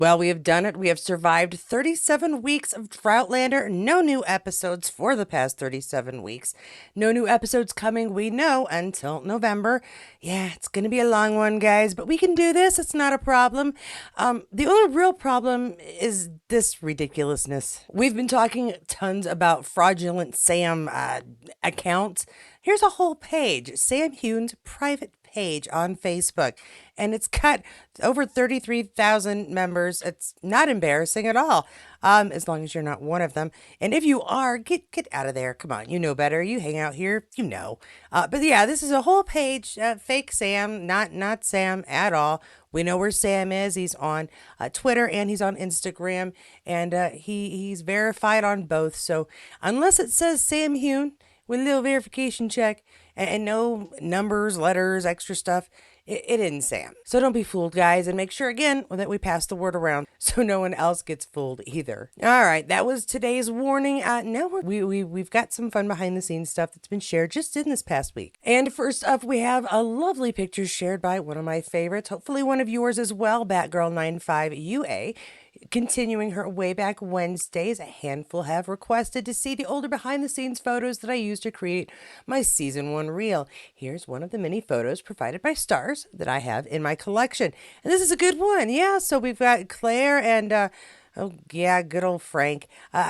Well, we have done it. We have survived 37 weeks of Outlander. No new episodes for the past 37 weeks. No new episodes coming, we know, until November. Yeah, it's going to be a long one, guys, but we can do this. It's not a problem. The only real problem is this ridiculousness. We've been talking tons about fraudulent Sam accounts. Here's a whole page, Sam Heughan's private page on Facebook, and it's got over 33,000 members. It's not embarrassing at all, as long as you're not one of them. And if you are, get out of there. Come on, you know better. You hang out here, you know. But yeah, this is a whole page, fake Sam, not Sam at all. We know where Sam is. He's on Twitter and he's on Instagram, and he's verified on both. So unless it says Sam Heughan with a little verification check and no numbers, letters, extra stuff, it isn't Sam. So don't be fooled, guys, and make sure again that we pass the word around so no one else gets fooled either. All right, that was today's warning. Now we've got some fun behind the scenes stuff that's been shared just in this past week. And first up, we have a lovely picture shared by one of my favorites, hopefully one of yours as well, Batgirl95UA. Continuing her way back Wednesdays, a handful have requested to see the older behind the scenes photos that I used to create my season 1 reel. Here's one of the many photos provided by stars that I have in my collection. And this is a good one. Yeah, so we've got Claire and oh, yeah, good old Frank,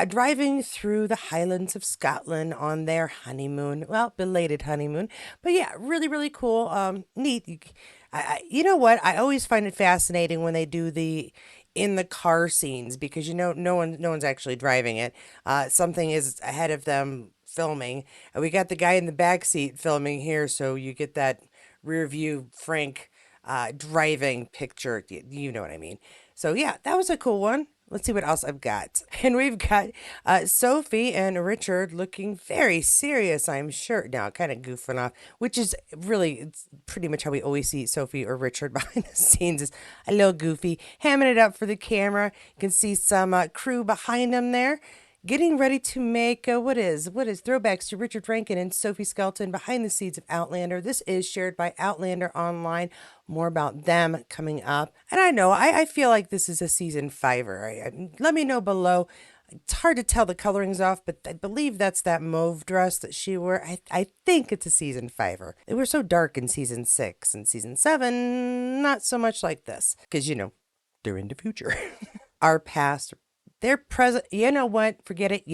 driving through the Highlands of Scotland on their honeymoon. Well, belated honeymoon. But yeah, really, really cool. Neat. You know what? I always find it fascinating when they do the in the car scenes because no one's actually driving it. Something is ahead of them filming, and we got the guy in the back seat filming here, so you get that rear view Frank driving picture. You know what I mean? So yeah, that was a cool one. Let's see what else I've got. And we've got Sophie and Richard looking very serious, I'm sure. Now, kind of goofing off, which is really, it's pretty much how we always see Sophie or Richard behind the scenes, is a little goofy, hamming it up for the camera. You can see some crew behind them there, getting ready to make what is throwbacks to Richard Rankin and Sophie Skelton behind the scenes of Outlander. This is shared by Outlander Online. More about them coming up. And I know, I feel like this is a season 5er. Let me know below. It's hard to tell the colorings off, but I believe that's that mauve dress that she wore. I think it's a season 5er. They were so dark in season 6 and season 7, not so much like this. Because, they're in the future. Our past, their present, you know what? Forget it.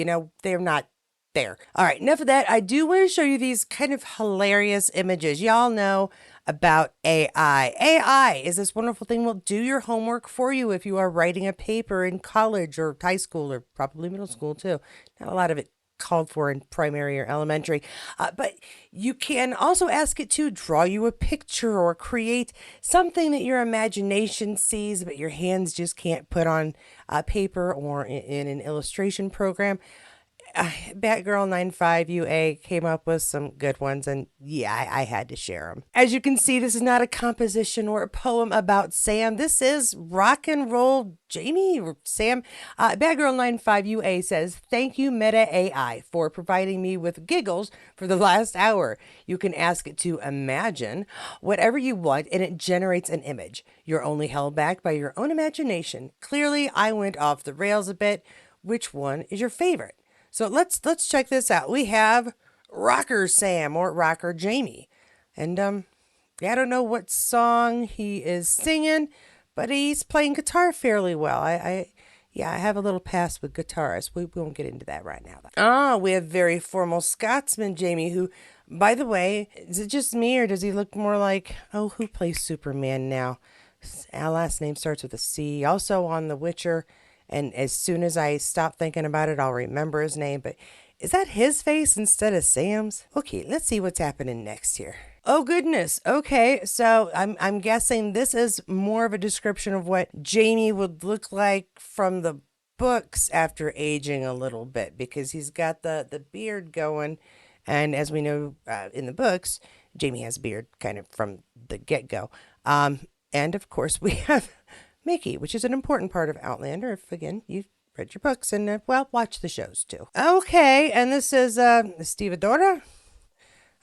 They're not there. All right, enough of that. I do want to show you these kind of hilarious images. Y'all know about AI. AI is this wonderful thing will do your homework for you if you are writing a paper in college or high school or probably middle school too. Not a lot of it called for in primary or elementary, but you can also ask it to draw you a picture or create something that your imagination sees but your hands just can't put on paper or in an illustration program. Batgirl95UA came up with some good ones, and yeah, I had to share them. As you can see, this is not a composition or a poem about Sam. This is rock and roll Jamie or Sam. Batgirl95UA says, "Thank you, Meta AI, for providing me with giggles for the last hour. You can ask it to imagine whatever you want, and it generates an image. You're only held back by your own imagination. Clearly, I went off the rails a bit. Which one is your favorite?" So let's check this out. We have Rocker Sam or Rocker Jamie. And I don't know what song he is singing, but he's playing guitar fairly well. I have a little past with guitarists. We won't get into that right now, though. We have very formal Scotsman Jamie, who, by the way, is it just me or does he look more like, who plays Superman now? Our last name starts with a C. Also on The Witcher. And as soon as I stop thinking about it, I'll remember his name. But is that his face instead of Sam's? Okay, let's see what's happening next here. Oh, goodness. Okay, so I'm guessing this is more of a description of what Jamie would look like from the books after aging a little bit, because he's got the beard going. And as we know in the books, Jamie has a beard kind of from the get-go. And of course, we have Mickey, which is an important part of Outlander. If, again, you've read your books and, watch the shows too. Okay, and this is Stevedora.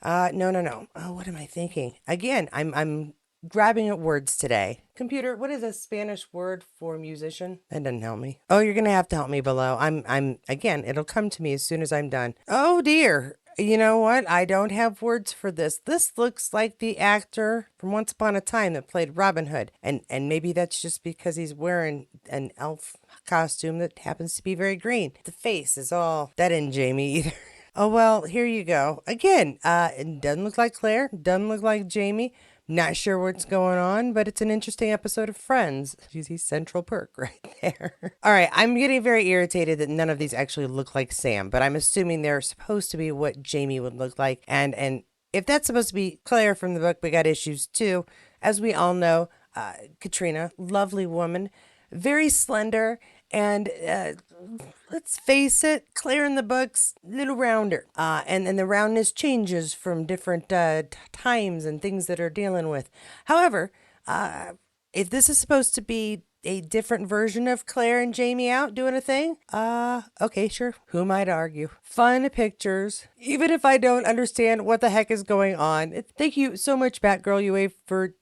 No. Oh, what am I thinking? Again, I'm grabbing at words today. Computer, what is a Spanish word for musician? That doesn't help me. Oh, you're gonna have to help me below. I'm again, it'll come to me as soon as I'm done. Oh dear. You know what? I don't have words for this. This looks like the actor from Once Upon a Time that played Robin Hood. And maybe that's just because he's wearing an elf costume that happens to be very green. The face is all that isn't Jamie either. Oh well, here you go. Again, it doesn't look like Claire, doesn't look like Jamie. Not sure what's going on, but it's an interesting episode of Friends. You see Central Perk right there. All right, I'm getting very irritated that none of these actually look like Sam, but I'm assuming they're supposed to be what Jamie would look like. And if that's supposed to be Claire from the book, we got issues too. As we all know, Katrina, lovely woman, very slender, and let's face it, Claire in the books, little rounder. And the roundness changes from different times and things that are dealing with. However, if this is supposed to be a different version of Claire and Jamie out doing a thing, okay, sure. Who am I to argue? Fun pictures, even if I don't understand what the heck is going on. Thank you so much, Batgirl UA, for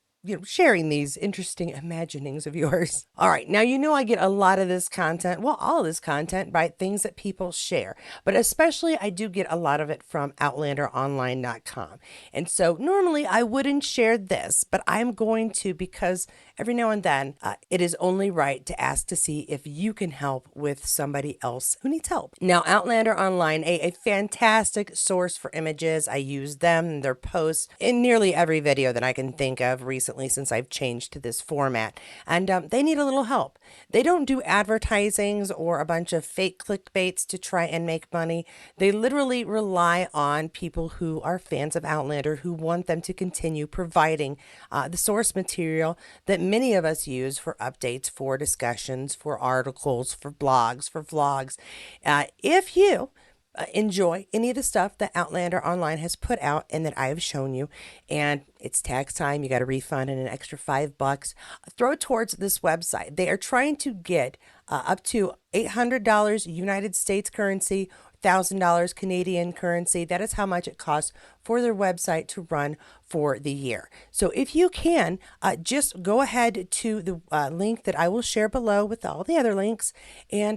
sharing these interesting imaginings of yours. All right, now you know I get a lot of this content, well, all of this content by things that people share, but especially I do get a lot of it from OutlanderOnline.com. And so normally I wouldn't share this, but I'm going to because every now and then it is only right to ask to see if you can help with somebody else who needs help. Now, Outlander Online, a fantastic source for images. I use them, their posts in nearly every video that I can think of recently since I've changed to this format. And they need a little help. They don't do advertisings or a bunch of fake clickbaits to try and make money. They literally rely on people who are fans of Outlander who want them to continue providing the source material that many of us use for updates, for discussions, for articles, for blogs, for vlogs. If you enjoy any of the stuff that Outlander Online has put out and that I have shown you, and it's tax time, you got a refund and an extra $5, throw it towards this website. They are trying to get up to $800 United States currency, $1,000 Canadian currency. That is how much it costs for their website to run for the year. So if you can, just go ahead to the link that I will share below with all the other links and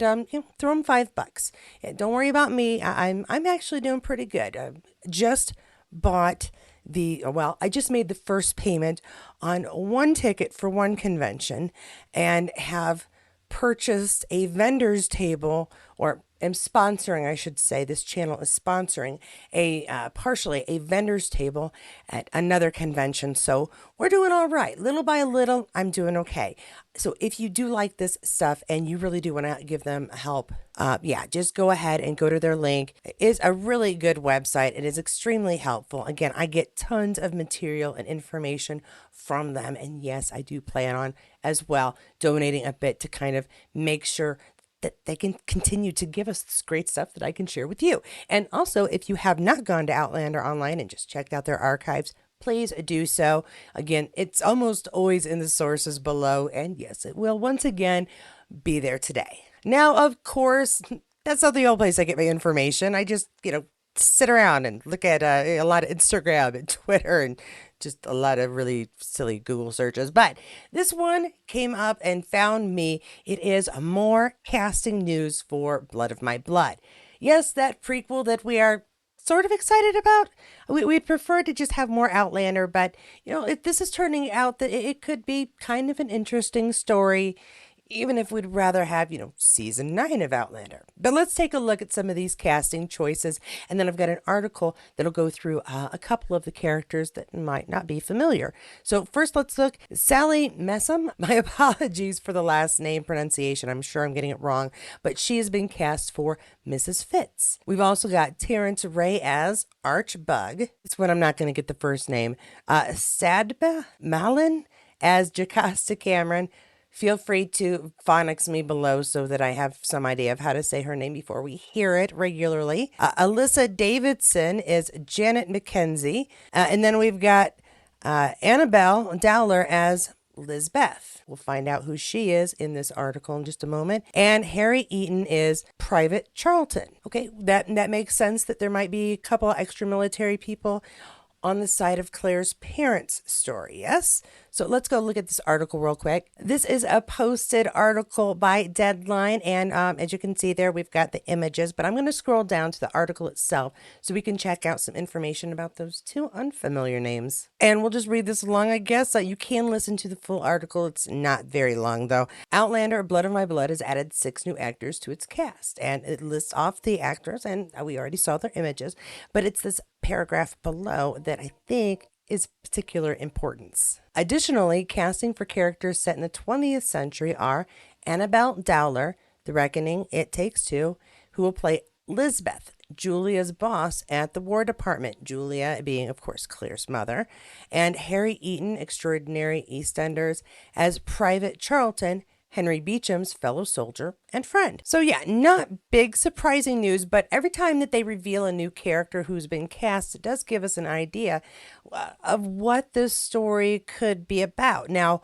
throw them $5. And don't worry about me. I'm actually doing pretty good. Just bought I just made the first payment on one ticket for one convention and have purchased a vendor's table, or am sponsoring, I should say, this channel is sponsoring partially a vendor's table at another convention. So we're doing all right. Little by little, I'm doing okay. So if you do like this stuff and you really do want to give them help, just go ahead and go to their link. It is a really good website. It is extremely helpful. Again, I get tons of material and information from them. And yes, I do plan on as well donating a bit to kind of make sure that they can continue to give us this great stuff that I can share with you. And also, if you have not gone to Outlander Online and just checked out their archives, please do so. Again, it's almost always in the sources below. And yes, it will once again be there today. Now, of course, that's not the only place I get my information. I just, sit around and look at a lot of Instagram and Twitter and just a lot of really silly Google searches. But this one came up and found me. It is more casting news for Blood of My Blood. Yes, that prequel that we are sort of excited about. We'd prefer to just have more Outlander, but this is turning out that it could be kind of an interesting story, even if we'd rather have, season 9 of Outlander. But let's take a look at some of these casting choices. And then I've got an article that'll go through a couple of the characters that might not be familiar. So first, let's look. Sally Messam. My apologies for the last name pronunciation. I'm sure I'm getting it wrong. But she has been cast for Mrs. Fitz. We've also got Terrence Ray as Archbug. It's when I'm not going to get the first name. Sadba Malin as Jocasta Cameron. Feel free to phonics me below so that I have some idea of how to say her name before we hear it regularly. Alyssa Davidson is Janet McKenzie. And then we've got Annabelle Dowler as Lizbeth. We'll find out who she is in this article in just a moment. And Harry Eaton is Private Charlton. Okay, that makes sense that there might be a couple of extra military people on the side of Claire's parents' story, yes? So let's go look at this article real quick. This is a posted article by Deadline. And as you can see there, we've got the images, but I'm going to scroll down to the article itself so we can check out some information about those two unfamiliar names. And we'll just read this along, I guess. You can listen to the full article. It's not very long, though. Outlander, Blood of My Blood has added 6 new actors to its cast. And it lists off the actors, and we already saw their images, but it's this paragraph below that I think is particular importance. Additionally, casting for characters set in the 20th century are Annabelle Dowler, The Reckoning, It Takes Two, who will play Lisbeth, Julia's boss at the War Department, Julia being, of course, Claire's mother, and Harry Eaton, Extraordinary EastEnders, as Private Charlton, Henry Beecham's fellow soldier and friend. So yeah, not big surprising news, but every time that they reveal a new character who's been cast, it does give us an idea of what this story could be about. Now,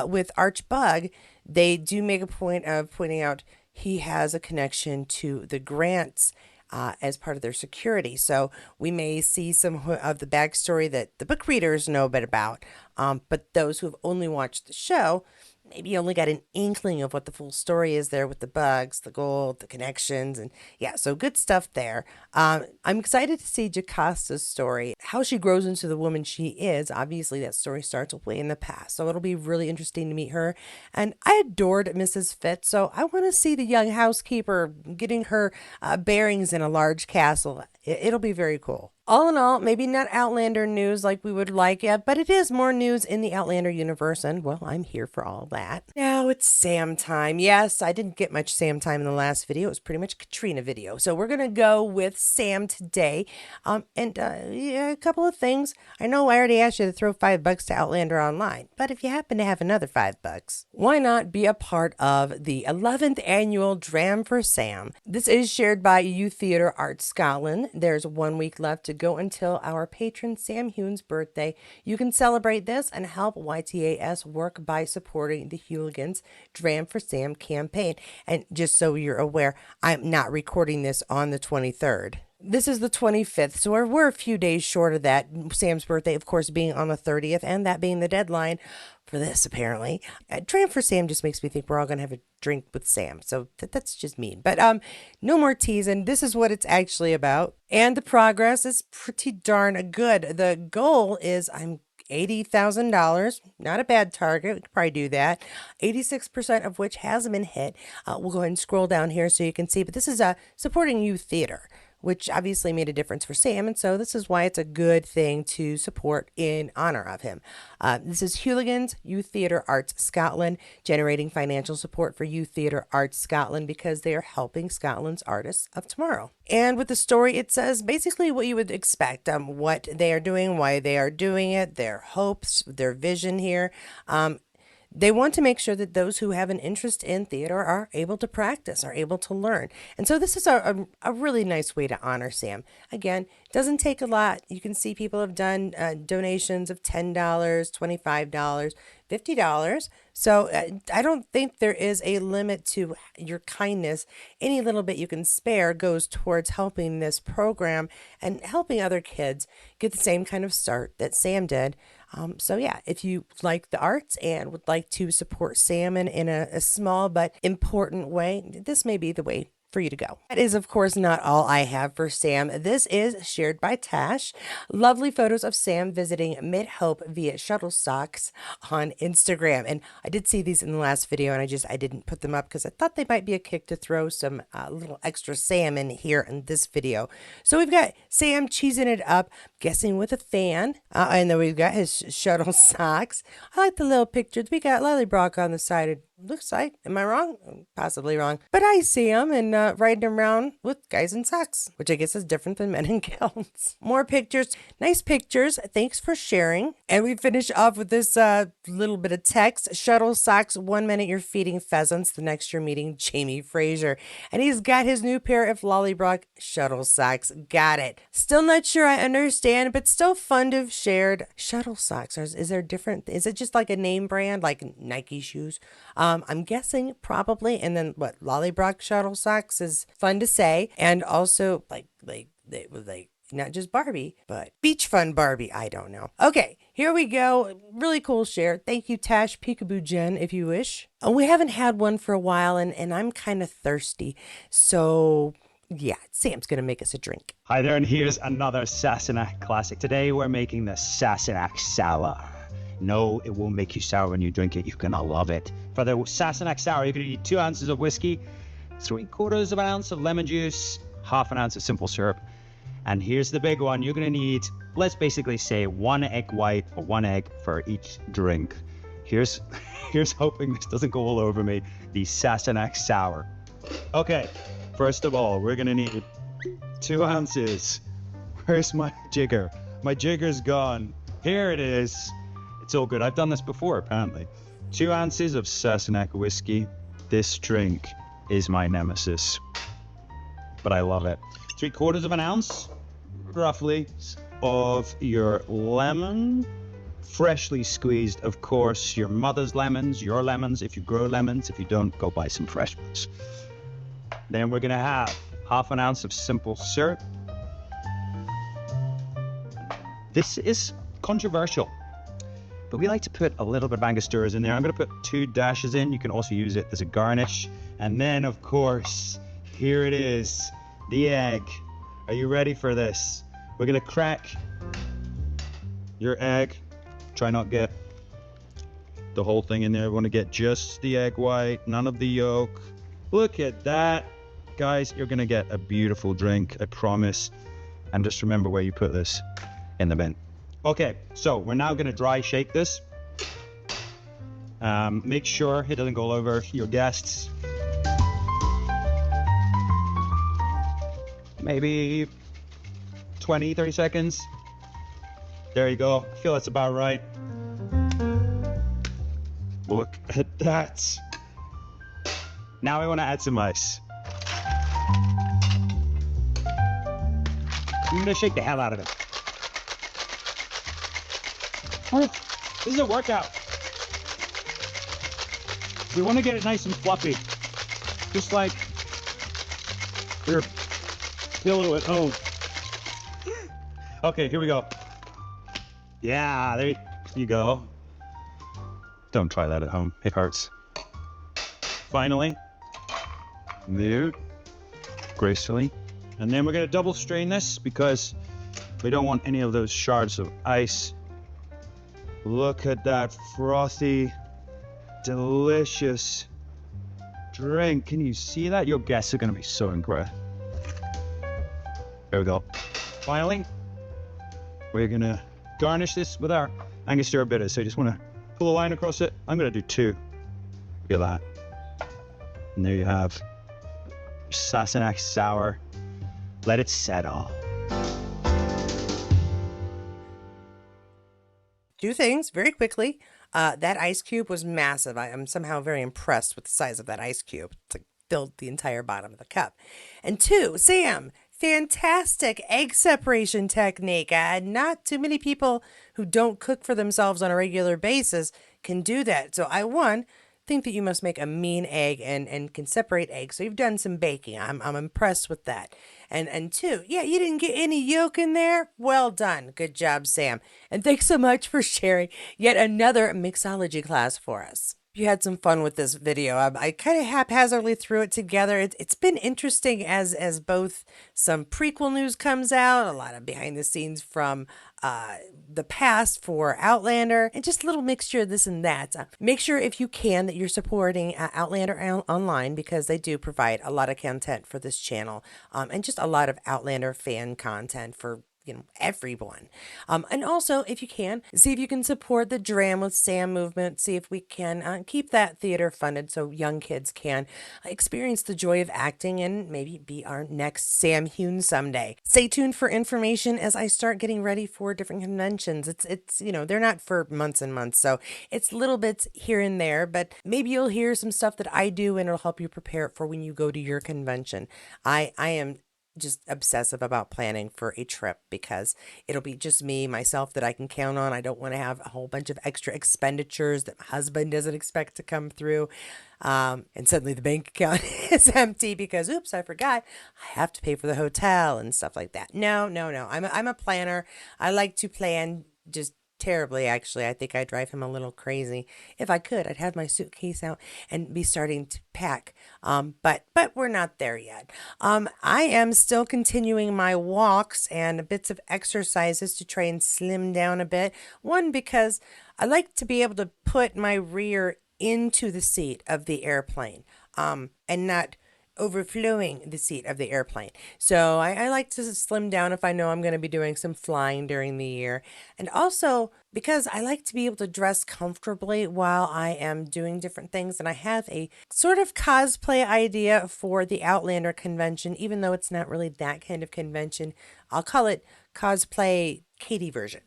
with Archbug, they do make a point of pointing out he has a connection to the Grants as part of their security. So we may see some of the backstory that the book readers know a bit about, but those who have only watched the show maybe only got an inkling of what the full story is there with the bugs, the gold, the connections, and yeah, so good stuff there. I'm excited to see Jocasta's story, how she grows into the woman she is. Obviously, that story starts way in the past, so it'll be really interesting to meet her. And I adored Mrs. Fitz, so I want to see the young housekeeper getting her bearings in a large castle. It'll be very cool. All in all, maybe not Outlander news like we would like it, but it is more news in the Outlander universe, and well, I'm here for all that. Now it's Sam time. Yes, I didn't get much Sam time in the last video. It was pretty much Katrina video. So we're going to go with Sam today. Yeah, a couple of things. I know I already asked you to throw $5 to Outlander Online, but if you happen to have another $5, why not be a part of the 11th annual Dram for Sam? This is shared by Youth Theatre Arts Scotland. There's 1 week left to go until our patron Sam Heughan's birthday. You can celebrate this and help YTAS work by supporting the Hooligans Dram for Sam campaign. And just so you're aware, I'm not recording this on the 23rd. This is the 25th, so we're a few days short of that. Sam's birthday, of course, being on the 30th, and that being the deadline for this, apparently. Dram for Sam just makes me think we're all going to have a drink with Sam, so that's just mean. But no more teasing. This is what it's actually about, and the progress is pretty darn good. The goal is $80,000, not a bad target. We could probably do that. 86% of which hasn't been hit. We'll go ahead and scroll down here so you can see, but this is supporting youth theater, which obviously made a difference for Sam, and so this is why it's a good thing to support in honor of him. This is Hooligans Youth Theatre Arts Scotland, generating financial support for Youth Theatre Arts Scotland because they are helping Scotland's artists of tomorrow. And with the story, it says basically what you would expect, what they are doing, why they are doing it, their hopes, their vision here. They want to make sure that those who have an interest in theater are able to practice, are able to learn. And so this is a really nice way to honor Sam. Again, it doesn't take a lot. You can see people have done donations of $10, $25, $50. So I don't think there is a limit to your kindness. Any little bit you can spare goes towards helping this program and helping other kids get the same kind of start that Sam did. So yeah, if you like the arts and would like to support Sam in a small but important way, this may be the way for you to go. That is, of course, not all I have for Sam. This is shared by Tash. Lovely photos of Sam visiting Mid-Hope via shuttle stocks on Instagram. And I did see these in the last video, and I didn't put them up because I thought they might be a kick to throw some little extra Sam in here in this video. So we've got Sam cheesing it up, guessing with a fan. And then we've got his shuttle socks. I like the little pictures. We got Lollybrock on the side. It looks like, am I wrong? Possibly wrong. But I see him and riding around with guys in socks, which I guess is different than men in kilts. More pictures. Nice pictures. Thanks for sharing. And we finish off with this little bit of text. Shuttle socks. 1 minute you're feeding pheasants. The next you're meeting Jamie Fraser. And he's got his new pair of Lollybrock shuttle socks. Got it. Still not sure I understand, but still fun to have shared. Shuttle socks. Is there different? Is it just like a name brand, like Nike shoes? I'm guessing probably. And then what? Lollybrock shuttle socks is fun to say. And also like Not just Barbie, but beach fun Barbie. I don't know. Okay, here we go. Really cool share. Thank you, Tash Peekaboo Jen, if you wish. We haven't had one for a while, and I'm kind of thirsty. So, yeah, Sam's going to make us a drink. Hi there, and here's another Sassenach classic. Today we're making the Sassenach Sour. No, it won't make you sour when you drink it. You're going to love it. For the Sassenach Sour, you're going to need 2 ounces of whiskey, 3/4 of an ounce of lemon juice, half an ounce of simple syrup. And here's the big one. You're going to need, let's basically say 1 egg white or 1 egg for each drink. Here's hoping this doesn't go all over me, the Sassenach Sour. Okay, first of all, we're going to need 2 ounces. Where's my jigger? My jigger's gone. Here it is. It's all good. I've done this before, apparently. 2 ounces of Sassenach whiskey. This drink is my nemesis, but I love it. 3/4 of an ounce, roughly, of your lemon, freshly squeezed, of course, your mother's lemons, your lemons, if you grow lemons. If you don't, go buy some fresh ones. Then we're gonna have half an ounce of simple syrup. This is controversial, but we like to put a little bit of Angostura in there. I'm gonna put 2 dashes in. You can also use it as a garnish. And then, of course, here it is, the egg. Are you ready for this? We're gonna crack your egg. Try not get the whole thing in there. We want to get just the egg white, none of the yolk. Look at that. Guys, you're gonna get a beautiful drink, I promise. And just remember where you put this, in the bin. Okay, so we're now gonna dry shake this. Make sure it doesn't go all over your guests. Maybe 20, 30 seconds. There you go. I feel that's about right. Look at that. Now I want to add some ice. I'm going to shake the hell out of it. This is a workout. We want to get it nice and fluffy. Just like your pillow at home. Okay, here we go. Yeah, there you go. Don't try that at home. It hurts. Finally. There. Gracefully. And then we're going to double strain this because we don't want any of those shards of ice. Look at that frothy, delicious drink. Can you see that? Your guests are going to be so impressed. There we go. Finally, we're going to garnish this with our Angostura bitters. So you just want to pull a line across it. I'm going to do 2. Look at that. And there you have Sassenach Sour. Let it settle. 2 things very quickly. That ice cube was massive. I'm somehow very impressed with the size of that ice cube. It's like filled the entire bottom of the cup. And 2, Sam, fantastic egg separation technique. Not too many people who don't cook for themselves on a regular basis can do that. So I, 1, think that you must make a mean egg and can separate eggs. So you've done some baking. I'm impressed with that. And 2, yeah, you didn't get any yolk in there. Well done. Good job, Sam. And thanks so much for sharing yet another mixology class for us. You had some fun with this video. I kind of haphazardly threw it together. It's been interesting as both some prequel news comes out, a lot of behind the scenes from the past for Outlander, and just a little mixture of this and that. Make sure if you can that you're supporting Outlander online because they do provide a lot of content for this channel and just a lot of Outlander fan content for everyone. And also, if you can, see if you can support the Dram with Sam movement. See if we can keep that theater funded so young kids can experience the joy of acting and maybe be our next Sam Heughan someday. Stay tuned for information as I start getting ready for different conventions. It's they're not for months and months, so it's little bits here and there, but maybe you'll hear some stuff that I do and it'll help you prepare for when you go to your convention. I am just obsessive about planning for a trip because it'll be just me, myself that I can count on. I don't want to have a whole bunch of extra expenditures that my husband doesn't expect to come through. And suddenly the bank account is empty because, oops, I forgot I have to pay for the hotel and stuff like that. No, no, no. I'm a planner. I like to plan just terribly, actually. I think I drive him a little crazy. If I could, I'd have my suitcase out and be starting to pack. But we're not there yet. I am still continuing my walks and bits of exercises to try and slim down a bit. One, because I like to be able to put my rear into the seat of the airplane, and not overflowing the seat of the airplane. So I like to slim down if I know I'm going to be doing some flying during the year. And also because I like to be able to dress comfortably while I am doing different things. And I have a sort of cosplay idea for the Outlander convention, even though it's not really that kind of convention. I'll call it cosplay Katie version.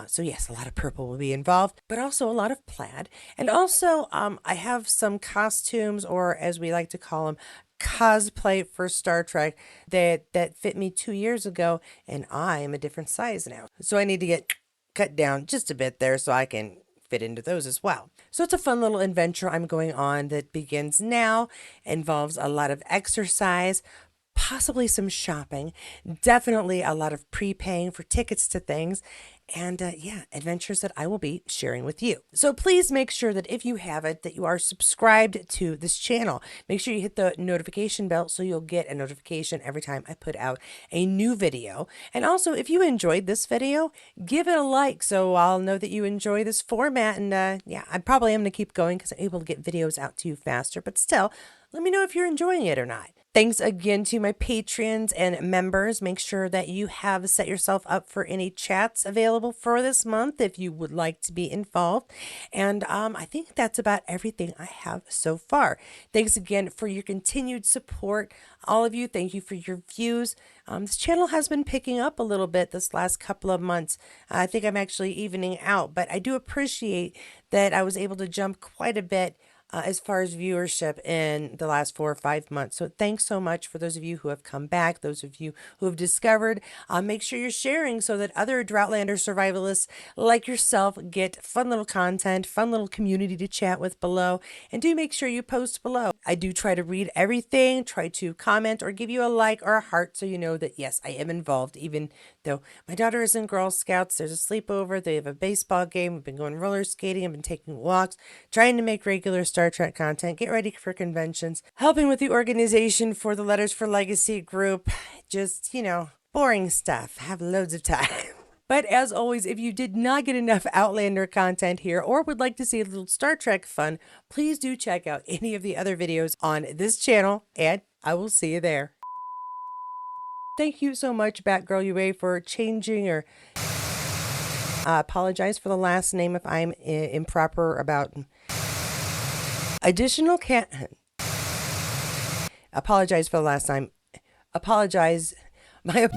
So yes, a lot of purple will be involved, but also a lot of plaid. And also, I have some costumes, or as we like to call them, cosplay for Star Trek that fit me 2 years ago, and I am a different size now. So I need to get cut down just a bit there so I can fit into those as well. So it's a fun little adventure I'm going on that begins now, involves a lot of exercise, possibly some shopping, definitely a lot of prepaying for tickets to things, and yeah, adventures that I will be sharing with you. So please make sure that if you haven't, that you are subscribed to this channel. Make sure you hit the notification bell so you'll get a notification every time I put out a new video. And also, if you enjoyed this video, give it a like so I'll know that you enjoy this format. And yeah, I probably am going to keep going because I'm able to get videos out to you faster, but still, let me know if you're enjoying it or not. Thanks again to my patrons and members. Make sure that you have set yourself up for any chats available for this month if you would like to be involved. And I think that's about everything I have so far. Thanks again for your continued support. All of you, thank you for your views. This channel has been picking up a little bit this last couple of months. I think I'm actually evening out, but I do appreciate that I was able to jump quite a bit as far as viewership in the last 4 or 5 months. So thanks so much for those of you who have come back, those of you who have discovered. Make sure you're sharing so that other Droughtlander survivalists like yourself get fun little content, fun little community to chat with below. And do make sure you post below. I do try to read everything, try to comment or give you a like or a heart so you know that yes, I am involved, even though my daughter is in Girl Scouts. There's a sleepover, they have a baseball game, we've been going roller skating, I've been taking walks, trying to make regular Star Trek content, get ready for conventions, helping with the organization for the Letters for Legacy group. Just, boring stuff. Have loads of time. But as always, if you did not get enough Outlander content here or would like to see a little Star Trek fun, please do check out any of the other videos on this channel, and I will see you there. Thank you so much, Batgirl UA, for changing or apologize for the last name if I'm improper about additional apologize for the last time. Apologize. My